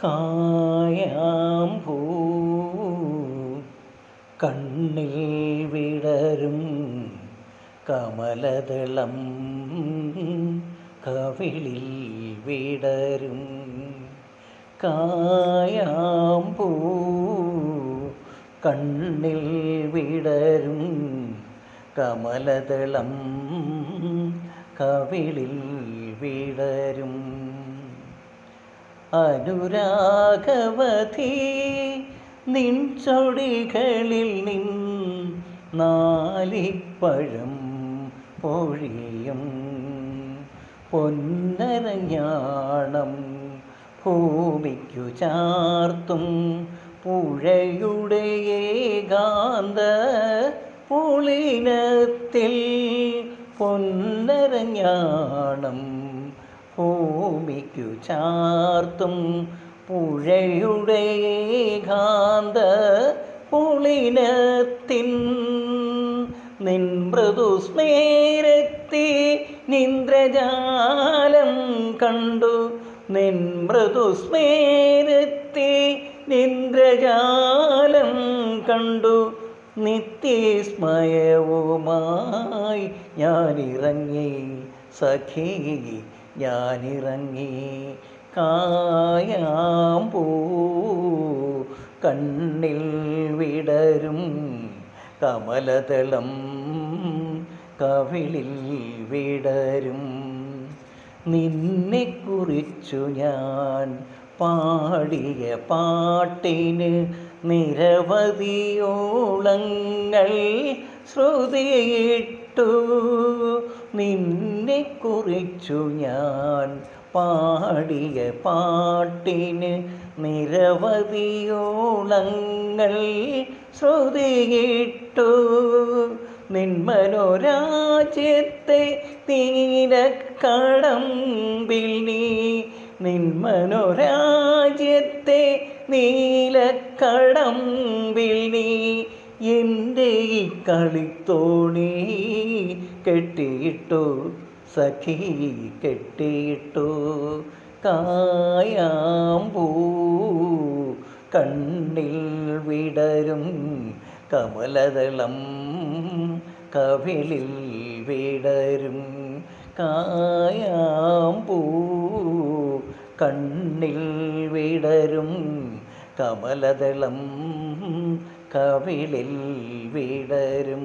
കായാമ്പൂ കണ്ണിൽ വിടരും കമലദളം കവിളിൽ വിടരും കായാമ്പൂ കണ്ണിൽ വിടരും കമലദളം കവിളിൽ വിടരും അനുരാഗവതി നിൻ ചൊടികളിൽ നാലിപ്പഴം പൊഴിയും പൊന്നരഞ്ഞാണം ഭൂമിക്കു ചാർത്തും പുഴയുടെ ഏകാന്ത പുളിനത്തിൽ പൊന്നരഞ്ഞാണം ഭൂമിക്കു ചാർത്തും പുഴയുടെ ഏകാന്ത പുളിനത്തിൻ നിൻ മൃദുസ്മേരത്തെ നിന്ദ്രജാലം കണ്ടു നിൻ മൃദുസ്മേരത്തെ നിന്ദ്രജാലം കണ്ടു നിത്യസ്മയവുമായി ഞാനിറങ്ങി സഖി ഞാനിറങ്ങി കായാമ്പൂ കണ്ണിൽ വിടരും കമലദളം കവിളിൽ വിടരും നിന്നെക്കുറിച്ചു ഞാൻ പാടിയ പാട്ടിന് നിരവധിയോളങ്ങൾ ശ്രുതിയിട്ടു നിന്നെക്കുറിച്ചു ഞാൻ പാടിയ പാട്ടിന് നിരവധിയോളങ്ങൾ ശ്രുതിയിട്ടു നിന്മനോരാജ്യത്തെ നീലക്കടമ്പിൽ നീ നിന്മനോരാജ്യത്തെ നീലക്കടമ്പിൽ നീ എൻ്റെ ഈ കളിത്തോണി കെട്ടിയിട്ടു സഖി കെട്ടിയിട്ടു കായാമ്പൂ കണ്ണിൽ വിടരും കമലദളം കവിളിൽ വിടരും കായാമ്പൂ കണ്ണിൽ വിടരും കമലദളം കവിളിൽ വിടരും.